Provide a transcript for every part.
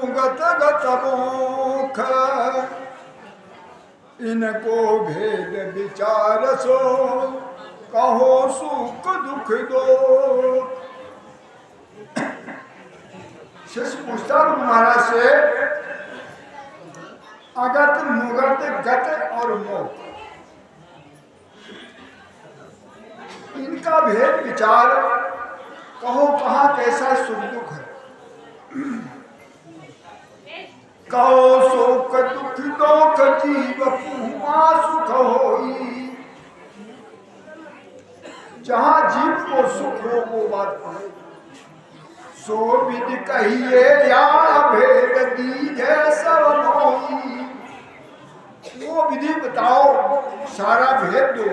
मुगत गत मोख, इनको भेद विचार सो, कहो सुख दुख दो। शिष्य पूछता महाराज से, अगत मुगत गत और मोख, इनका भेद विचार कहो, कहाँ कैसा सुख दुख है। कहो सुख दुख दोख जीव पूमा सुख होई, जहाँ जीव को सुख हो वो बात कहे। सो विध कहिए या भेद दीजे सब मोही, वो विधि बताओ, सारा भेद दो।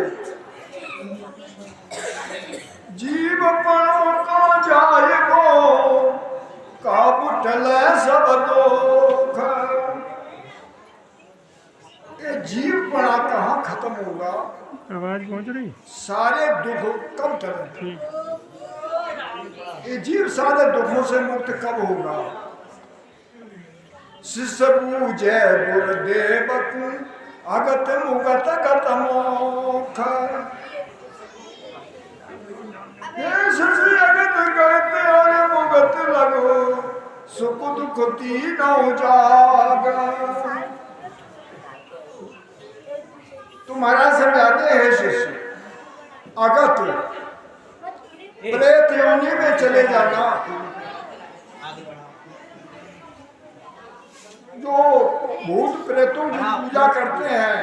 जीव पणों का जाएगो, काब टल सब दोख। ये जीव पणा कहाँ खत्म होगा? आवाज पहुंच रही? सारे दुख कब टले? ये जीव सारे दुखों से मुक्त कब होगा? शिष्य पूजे गुरुदेव को, अगत मुगत गत मोख। अगत गत और मुगत लगो, सुख दुख तीनों जाग। तुम्हारा समझाते हैं शिष्य, अगत प्रेत योनि में चले जाना, जो भूत प्रेतों की पूजा करते हैं,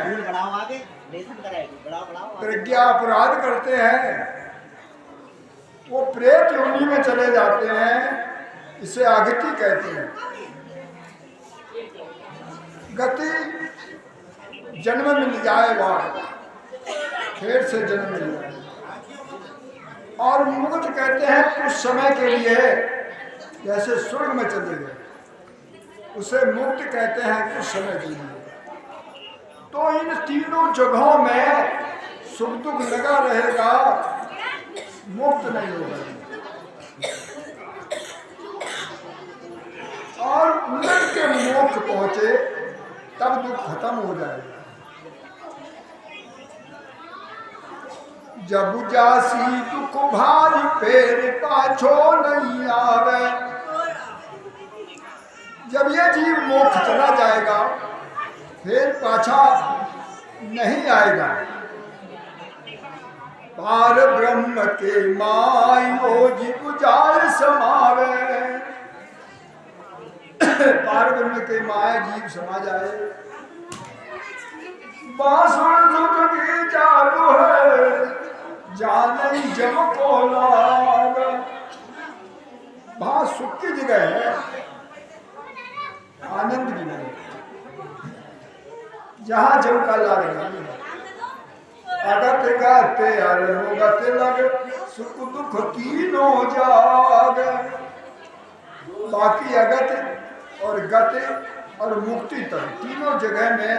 प्रज्ञा अपराध करते हैं, वो प्रेत योनि में चले जाते हैं। इसे आगति कहते हैं। गति जन्म मिल जाए, वहां फिर से जन्म मिल जाए। और मुक्त कहते हैं कुछ समय के लिए, जैसे स्वर्ग में चले गए, उसे मुक्त कहते हैं कुछ समय के लिए। तो इन तीनों जगहों में सुख दुख लगा रहेगा, मुक्त नहीं होगा। और उन्नत के मोक्ष पहुंचे तब दुख खत्म हो जाएगा। जब जासी दुख भारी फेर पाछो नहीं आवे, जब ये जीव मोक्ष चला जाएगा फिर पाछा नहीं आएगा। पार ब्रह्म के माई ओ जीव जाय समावे, पार ब्रह्म के माया जीव समा जाए। बांसुर दुख की चालू है, जाने जब को लाग। वहां सुख की जगह है, आनंद की नहीं, जहां जब का लाग नहीं। अगत गाते गत लग, सुख दुख तीनों जाग। बाकी अगत और गत और मुक्ति तक तीनों जगह में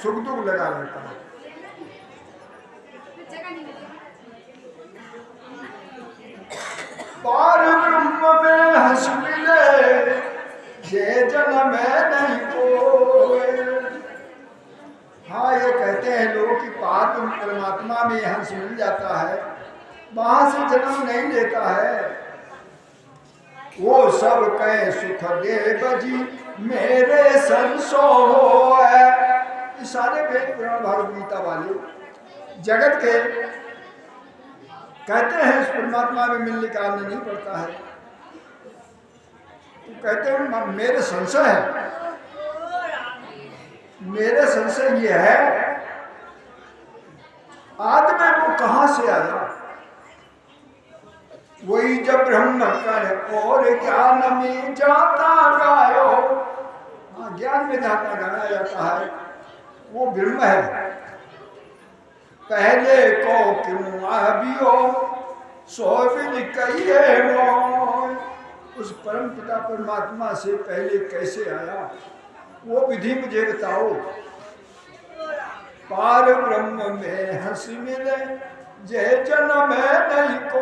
सुख दुख लगा रहता है। पार ब्रह्म में हंस मिले, ये जन्म में नहीं कोई। हाँ, ये कहते हैं लोग कि पार परमात्मा में हंस मिल जाता है, वहां से जन्म नहीं लेता है। वो सब कहे सुख देव जी मेरे संसो है। सारे वेद पुराण भागवत गीता वाले जगत के कहते हैं इस परमात्मा में मिलने का आनंद नहीं पड़ता है, तो कहते हैं मेरे संशय है। मेरे संशय ये है, आदमी वो कहां से आया? वही जब ब्रह्म कर और ज्ञान में जाता गायो। हाँ, ज्ञान में जाता गाया जाता है, वो ब्रह्म है। पहले को क्यों आबियो, सो विधि कहिए मोय। उस परम पिता परमात्मा से पहले कैसे आया, वो विधि मुझे बताओ। पार ब्रह्म में हंसी मिले, जय जन्म है नहीं को।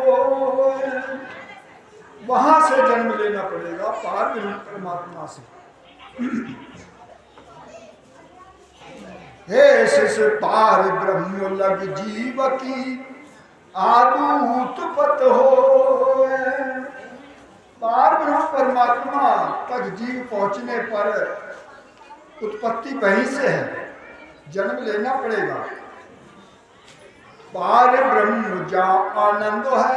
वहां से जन्म लेना पड़ेगा, पार ब्रह्म परमात्मा से। हे शिष पार ब्रह्म लग जीव की आदूत पत हो। पार ब्रह्म परमात्मा तक जीव पहुंचने पर उत्पत्ति वहीं से है, जन्म लेना पड़ेगा। पार ब्रह्म जा आनंद है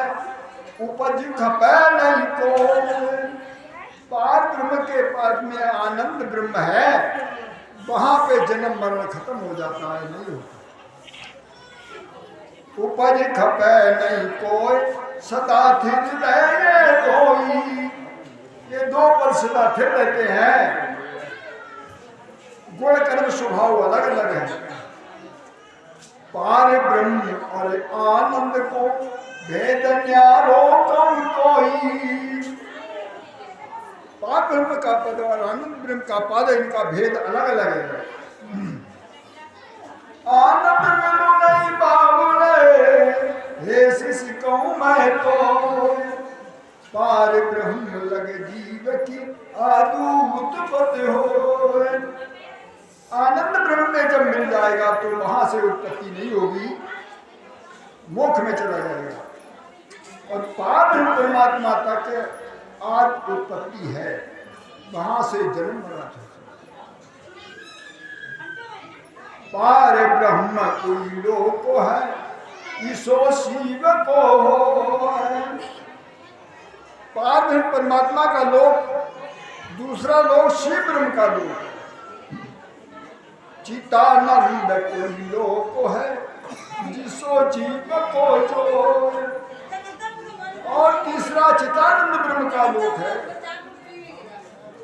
उपज खपे नहीं को। पार ब्रह्म के पास में आनंद ब्रह्म है, वहां पे जन्म मरण खत्म हो जाता है, नहीं होता। उपज खपे नहीं कोई सदा थिर रहे कोई। ये दो पर सदा थिर रहते हैं। गुण कर्म स्वभाव अलग अलग है। पार ब्रह्म और आनंद को भेद न्यारो कम कोई। पार ब्रह्म का पद और आनंद ब्रह्म का पद, इनका भेद अलग अलग है। आनंद मिलो नहीं बाबुले हे शिष कहूं मैं तो। पार ब्रह्म लग जीव की आदूत पत हो। आनंद ब्रह्म में जब मिल जाएगा तो वहां से उत्पत्ति नहीं होगी, मोक्ष में चला जाएगा। और पार ब्रह्म परमात्मा तक आज उत्पत्ति है, वहां से जन्म मरा था। पार ब्रह्म कोई लोक है ईसो शिव को है। पार ब्रह्म परमात्मा का लोक, दूसरा लोक शिव ब्रह्म का लोक। चितानंद कोई लोक है जिसो जीव को जो। और तीसरा चितानंद ब्रह्म का लोक है।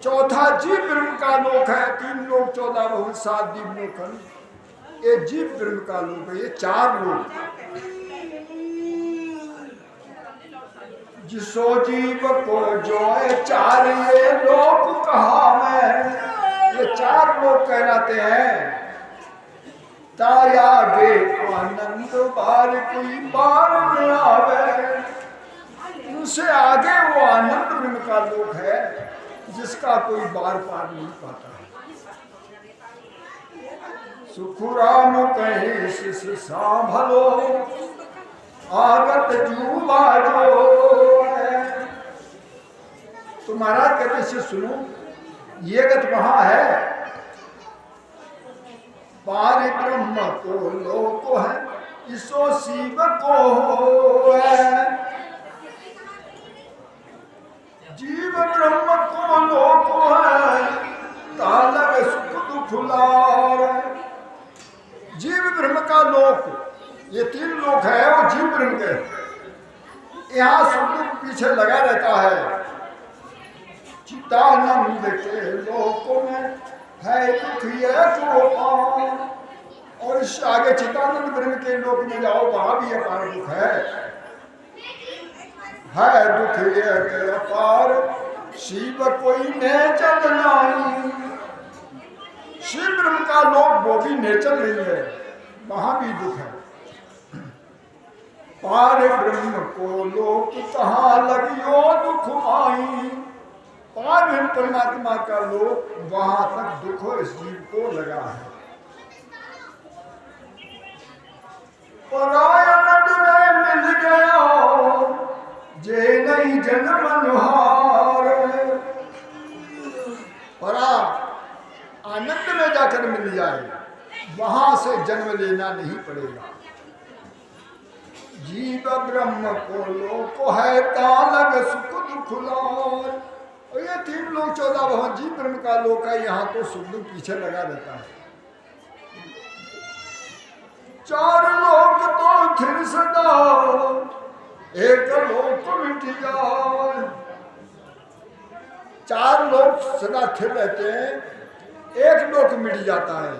चौथा जीव ब्रह्म का लोक है। 3 लोक 14 बहुत 7 जीव लोक। ये जीव ब्रह्म का लोक है। ये 4 लोक। जिसो जीव को जो 4 ये लोक कहा मैं। ये 4 लोक कहलाते हैं। ताया गे आनंद बार कोई बार न आवे। उनसे आगे वो आनंद ब्रह्म का लोक है, जिसका कोई बार पार नहीं पाता। सुखुराम कहे शिष सांभलो आगत जुबा जो है। तो महाराज कहते से सुनो, ये गत वहां है। पार ब्रह्म को लोक है ईसो शिव को है। जीव ब्रह्म को लोक है तालग सुख दुख लार। जीव ब्रह्म का लोक, ये 3 लोक है वो जीव ब्रह्म के। यहाँ सुख दुख पीछे लगा रहता है। चितानंद के लोक में है दुख ये पार। और इससे आगे चितानंद ब्रह्म के लोक में जाओ, वहां भी अपार दुख है दुख ये अपार। शिव कोई नेचर नहीं। शिव ब्रह्म का लोक वो भी नेचर नहीं है, वहां भी दुख है। पार ब्रह्म को लोक कहाँ लगियो दुख आई। पार ब्रह्म परमात्मा का लोक, वहां तक दुख इस जीव को लगा है। परायण में मिल गया जे नहीं जन्म अनुहार। परा आनंद में जाकर मिल जाए, वहां से जन्म लेना नहीं पड़ेगा। जीव ब्रह्म को लोक है तालग सुख दुख लार। और ये 3 लोक 14 भवन जीव ब्रह्म का लोक है। यहाँ तो सुख दुख पीछे लगा रहता है। 4 लोक तो थिर सदा एक लोक मिट जाए। 4 लोक सदा थिर रहते हैं, एक लोक मिट जाता है।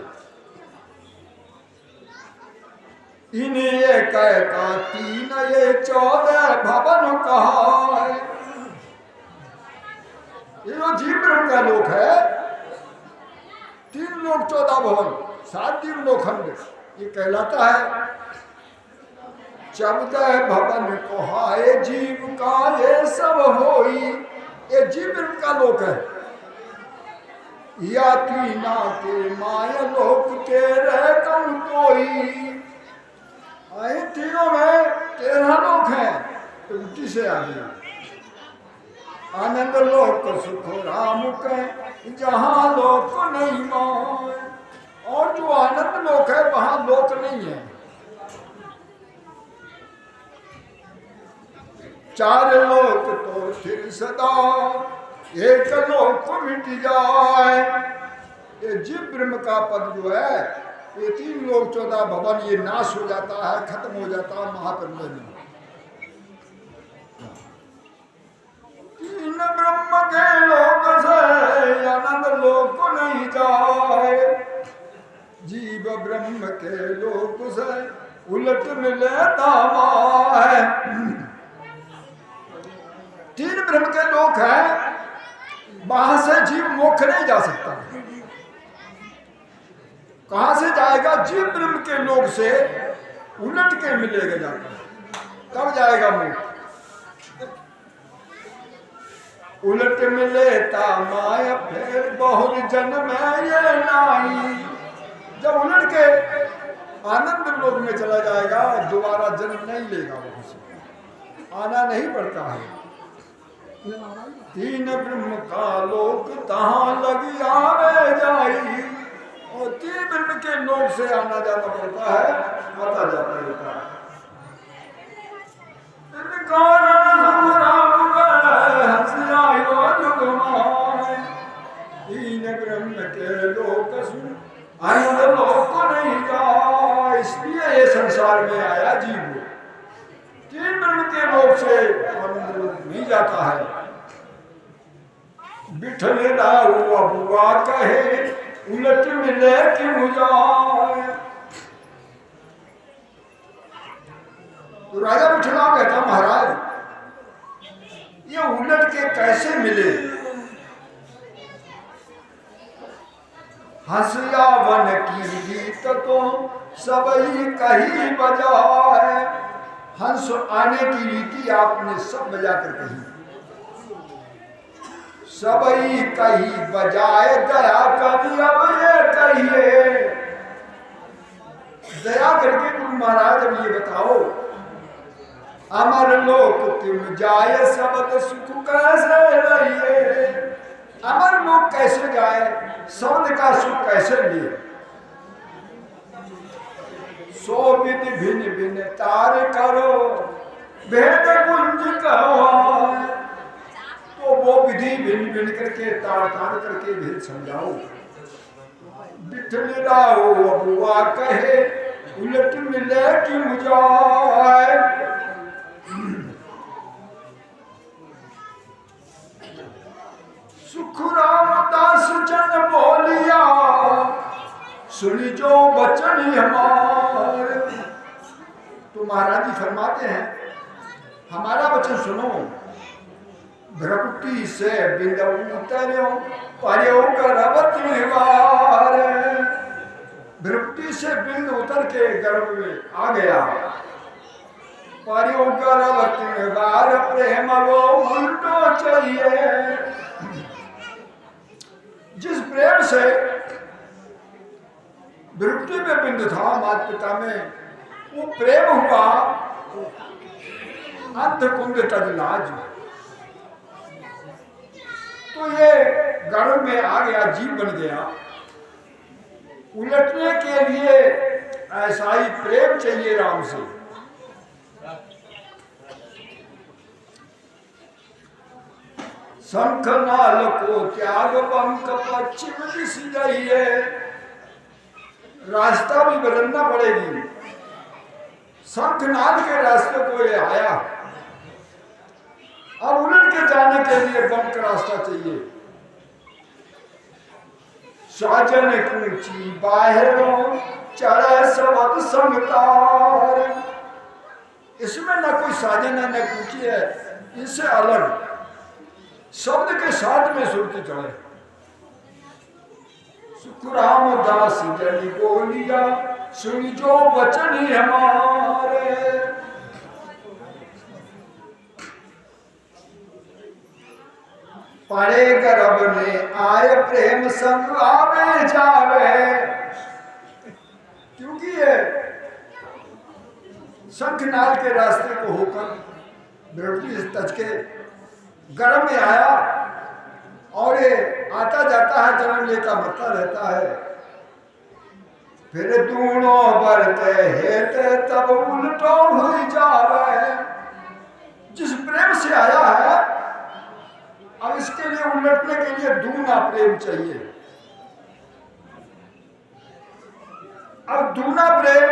इन्हें एक का 3 ये 14 भवन कहा है। ये जो जीव ब्रह्म का लोक है, 3 लोक 14 भवन 7 जीव लोखंड, ये कहलाता है। 14 भवन कहाए जीव का ये सब होई। ये जीव ब्रह्म का लोक है। या तीना के माया लोक के रह कम कोई। तीनों में 13 लोक हैं, तो उल्टी से आ गया। आनंद लोक सुख राम के जहां लोक नहीं मान। और जो आनंद लोक है वहां लोक नहीं है। 4 लोक तो फिर सदा एक लोक मिट जाए। ये जीव ब्रह्म का पद जो है, ये 3 लोक 14 भवन ये नाश हो जाता है, खत्म हो जाता है महाप्रलय में। 3 ब्रह्म के लोक से आनंद लोक नहीं जाए। जीव ब्रह्म के लोक से उलट मिले दावा है। 3 ब्रह्म के लोक है, वहां से जीव मोक्ष नहीं जा सकता। कहां से जाएगा? जीव ब्रह्म के लोक से उलट के मिलेगा जाकर, तब जाएगा मोक्ष। उलट मिले ता माया फिर बहुत जन्म ये नाई। जब उलट के आनंद लोक में चला जाएगा, दोबारा जन्म नहीं लेगा, वहां से आना नहीं पड़ता है। 3 ब्रह्म का लोक तहां लगी आवे जाई। और 3 ब्रह्म के लोक से आना जाना पड़ता है, आता जाता रहता है। तीन ब्रह्म के लोक आनंद लोक नहीं जा। इसलिए ये संसार में आया जीव। 3 ब्रह्म के लोक से आनंद लोक नहीं जाता है। बिठल राहु अबुआ कहे उलट मिले क्यों जाए। तो राजा बिठला कहता, महाराज ये उलट के कैसे मिले? हंसिया वन की गीत तो सबही कही बजाए। हंस आने की रीति आपने सब बजा कर कही। सबही कही बजाए दया कभी अब ये कहिए। दया करके गुरु महाराज अब ये बताओ, अमर लोक तुम जाए शब्द सुख कैसे रहिए। अमर लोक कैसे जाए, शब्द का सुख कैसे लिए? 100 विधि भिन्न भिन्न तार करो भेद कुंज कहो। तो वो विधि भिन्न भिन्न करके तार तार करके भेद समझाओ। बिठल राहो अबुआ कहे उलट मिले क्यों जाए। सुख रामदास जन बोलिया सुनी जो बचन हमारे। तो महाराज जी फरमाते हैं, हमारा वचन सुनो। भ्रकुटी से बिंद उतर्यो पर्यो गर्भ त्रिवार। भ्रकुटी से बिंद उतर के गर्भ में आ गया। पर्यो गर्भ त्रिवार प्रेम वो उल्टो चाहिए। जिस प्रेम से भ्रकुटी में बिंद था माता पिता में, वो प्रेम हुआ अंत कुंड तजलाज। तो ये गर्भ में आ गया, जीव बन गया। उलटने के लिए ऐसा ही प्रेम चाहिए राम से। शंख नाल को त्याग बंक पश्चिम दिश जाइए। रास्ता भी बदलना पड़ेगी। शंख नाल के रास्ते को ये आया, अब उलट के जाने के लिए बंक रास्ता चाहिए। साजन कूची बाहरों चढ़े सबद संगतार। इसमें न कोई साजन है न कूची है, इससे अलग शब्द के साथ में सुरती चढ़े। सुख रामदास जनी बोलिया सुनी जो वचन ही हमारे। पड़े गर्भ में आए प्रेम संग आवे जावे, क्योंकि ये शंखनाल के रास्ते को होकर बृहस्पति तज के गर्भ में आया और ये आता जाता है, जन्म लेता मरता रहता है। फिर दूनों बरते हेते तब उल्टो हुई जावे। जिस प्रेम से आया है अब इसके लिए उलटने के लिए दूना प्रेम चाहिए। अब दूना प्रेम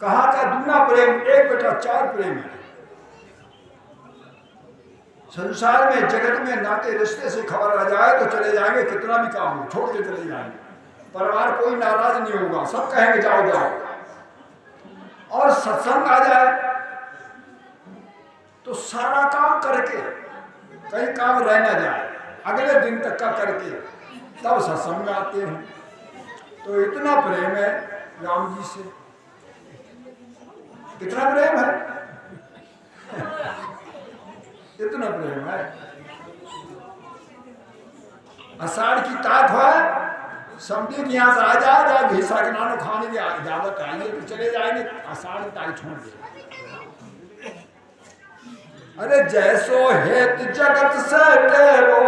कहाँ का दूना प्रेम? 1/4 प्रेम है। संसार में जगत में नाते रिश्ते से खबर आ जाए तो चले जाएंगे, कितना भी काम हो छोड़ के चले जाएंगे। परिवार कोई नाराज नहीं होगा, सब कहेंगे जाओ जाओ। और सत्संग आ जाए तो सारा काम करके, कई काम रह ना जाए, अगले दिन तक का करके तब सत्संग में आते हैं। तो इतना प्रेम है राम जी से, कितना प्रेम है इतना प्रेम है। आषाढ़ की ताक है, समझे कि यहाँ से आ जाए भीसा के नानो खाने की इजाजत आएंगे तो चले जाएंगे, आषाढ़ की ताक छोड़ दे। अरे जैसो हेत जगत से टेरो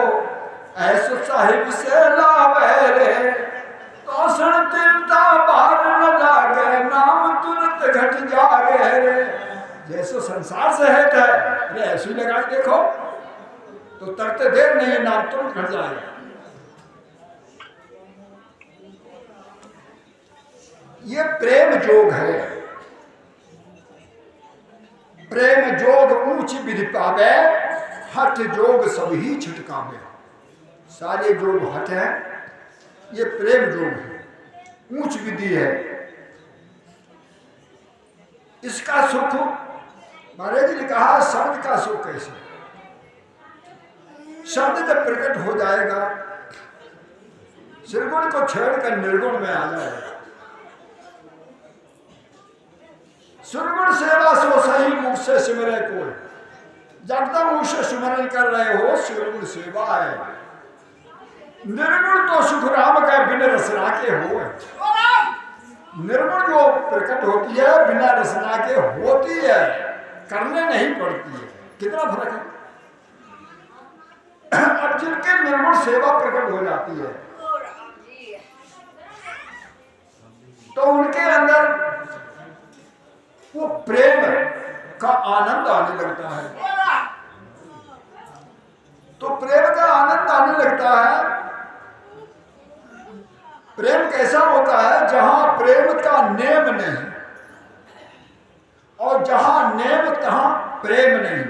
ऐसो साहिब से लावे रे, कौशल तिलता बाहर न लागे नाम तुरंत घट जागे रे। जैसो संसार से हेत है, अरे ऐसी लगा देखो तो तरते देर नहीं है, नाम तुरंत घट जाएगा। ये प्रेम जोग है। प्रेम जोग ऊंच विधि पावे, हठ जोग सब ही छिटकावे। सारे जोग हठ है, ये प्रेम जोग है, ऊंच विधि है। इसका सुख महाराज जी ने कहा, शब्द का सुख कैसे? शब्द जब प्रकट हो जाएगा, निर्गुण को छोड़कर निर्गुण में आ जाएगा। सुरगुण सेवा सो सही मुख से सिमरे कोई, जब तक मुख से सिमरन कर रहे हो सुरगुण सेवा है। निर्गुण तो सुख राम का बिना रसना के हो। निर्गुण जो प्रकट होती है बिना रसना के होती है, करने नहीं पड़ती है। कितना फर्क है। अब जिनके निर्गुण सेवा प्रकट हो जाती है तो उनके अंदर वो प्रेम का आनंद आने लगता है। तो प्रेम का आनंद आने लगता है। प्रेम कैसा होता है? जहां प्रेम का नेम नहीं और जहां नेम तहां प्रेम नहीं।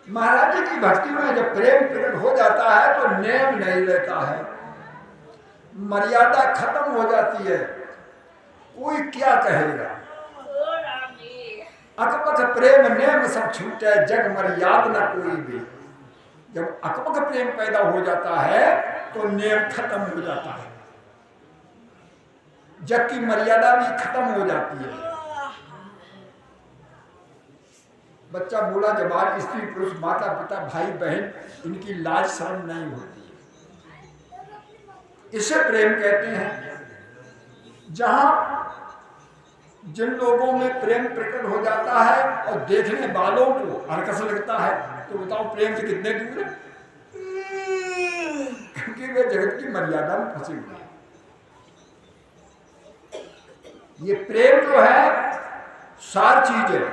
महाराज जी की भक्ति में जब प्रेम प्रकट हो जाता है तो नेम नहीं रहता है, मर्यादा खत्म हो जाती है। कोई क्या कहेगा? अकपक प्रेम नेम सब छूटे, जग मर्याद न कोई भी। जब अकपक प्रेम पैदा हो जाता है तो नेम खत्म हो जाता है, जग की मर्यादा भी खत्म हो जाती है। बच्चा बूढ़ा जवान स्त्री पुरुष माता पिता भाई बहन, इनकी लाज शर्म नहीं होती। इसे प्रेम कहते हैं। जहां जिन लोगों में प्रेम प्रकट हो जाता है और देखने वालों को हरकस लगता है, तो बताओ प्रेम से कितने दूर है? क्योंकि वे जगत की मर्यादा में फंसे हुए हैं। ये प्रेम जो है सार चीज है।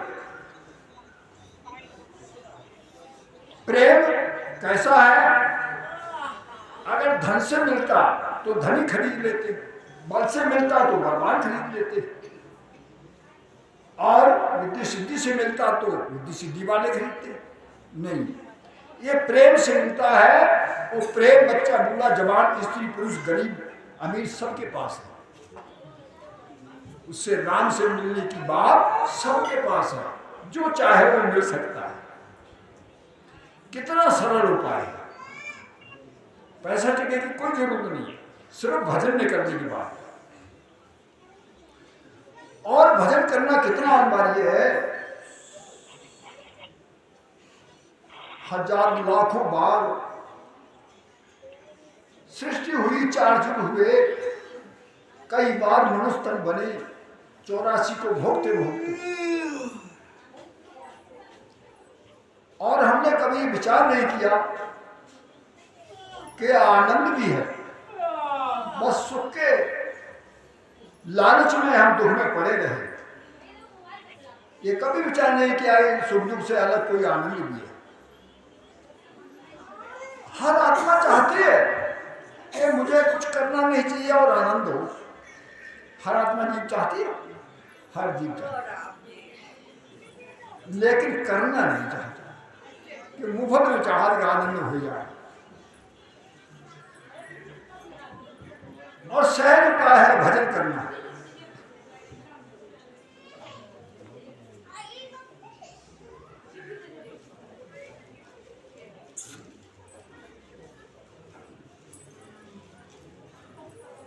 प्रेम कैसा है? अगर धन से मिलता तो धनी खरीद लेते, बल से मिलता तो बलवान खरीद लेते, और विद्या सिद्धि से मिलता तो विद्या सिद्धि वाले खरीदते नहीं। ये प्रेम से मिलता है। वो प्रेम बच्चा बूढ़ा जवान स्त्री पुरुष गरीब अमीर सबके पास है। उससे राम से मिलने की बात सबके पास है, जो चाहे वो मिल सकता है। कितना सरल उपाय है। पैसा टिके की कोई जरूरत नहीं है, सिर्फ भजन नहीं करने की बात। और भजन करना कितना अनिवार्य है। हजार लाखों बार सृष्टि हुई, 4 युग हुए, कई बार मनुष्य तन बने, 84 को भोगते भोगते, और हमने कभी विचार नहीं किया कि आनंद भी है। बस सुख के लालच में हम दुख में पड़े रहे, ये कभी विचार नहीं किया सुख दुख से अलग कोई आनंद भी है। हर आत्मा चाहती है कि मुझे कुछ करना नहीं चाहिए और आनंद हो। हर आत्मा जीव चाहती है, हर जीव चाहता है, लेकिन करना नहीं चाहता कि मुफ्त में चाह के आनंद हो जाए। और सहज उपाय है भजन करना।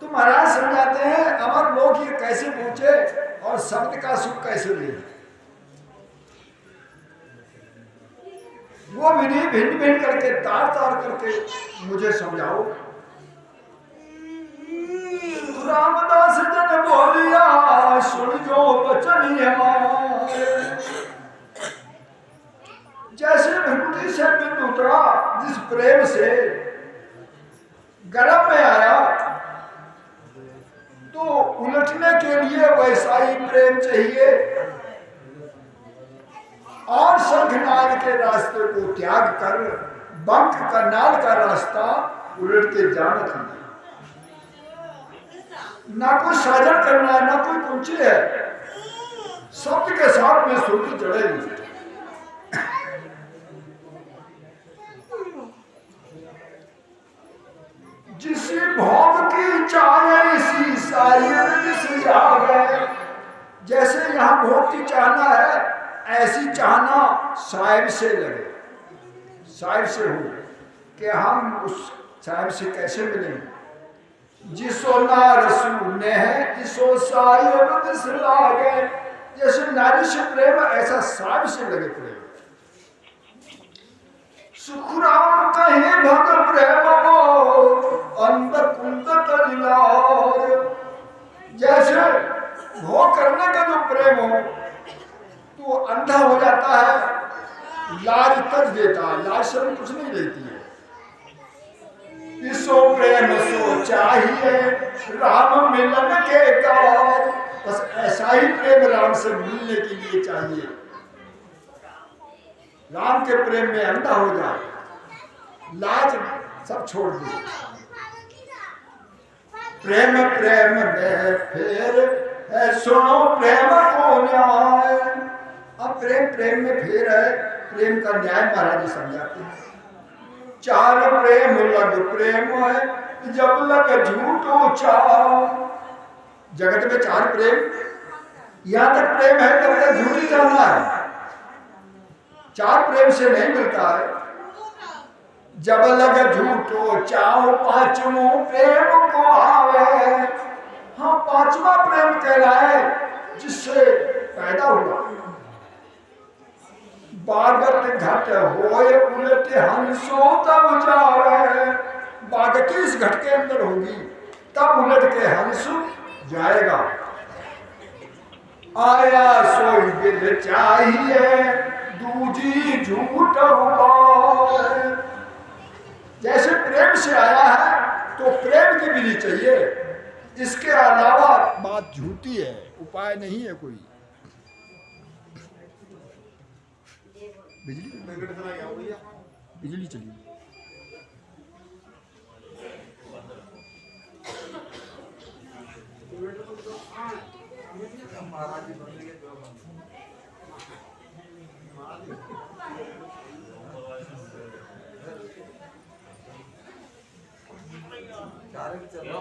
तो महाराज समझाते हैं अमर लोग ये कैसे पहुंचे और शब्द का सुख कैसे ले, वो विधि भिन्न भिन्न करके तार तार करके मुझे समझाओ। रामदास जन बोलिया सुन जो बचन हमारे, जैसे भृगुटी से बिंदु उतरा जिस प्रेम से गर्भ में आया, तो उलटने के लिए वैसा ही प्रेम चाहिए, और शंखनाद के रास्ते को त्याग कर बंक करनाल का रास्ता उलट के जाना चाहिए। ना कोई साधन करना है, ना कोई कुंची है, शब्द के साथ में सुर्ती चढ़ेगी। जिसी भोग की चाहे इसी साहिब जागे, जैसे यहाँ भोग की चाहना है, ऐसी चाहना साहिब से लगे, साहिब से हो कि हम उस साहिब से कैसे मिलेंगे। जिसो नार सुने है इसो साहिब दिसलागे, जैसे नारी से प्रेम ऐसा साहिब से लगे प्रेम। सुखराम कहे भग प्रेम अंध कुंद तजिलार, जैसे भोग करने का जो प्रेम हो तो अंधा हो जाता है, लाज तज देता है, लाज शर्म कुछ नहीं देती है। इसो प्रेम सो चाहिए राम मिलन के गार, बस ऐसा ही प्रेम राम से मिलने के लिए चाहिए। राम के प्रेम में अंधा हो जाए, लाज सब छोड़ दे। प्रेम प्रेम में फेर है, सुनो प्रेम को न्याय। अब प्रेम प्रेम में फेर है, प्रेम का न्याय महाराज जी समझाते हैं। चार प्रेम लग प्रेम है, जब लग झूठो चाह। जगत में 4 प्रेम, यहां तक प्रेम है तब तक झूठी चाहना है, 4 प्रेम से नहीं मिलता है। जब लग झूठो चाहो 5वां प्रेम को आवे। हाँ, 5वां प्रेम कहलाए जिससे पैदा हुआ। बागत घट होए उलट हंसो तब जावे, बागत इस घट के अंदर होगी तब उलट के हंस जाएगा। आया सोई दिल चाहिए दूजी झूठ हुआ। जैसे प्रेम से आया है तो प्रेम की विधि चाहिए, इसके अलावा बात झूठी है, उपाय नहीं है कोई। बिजली चली। चलो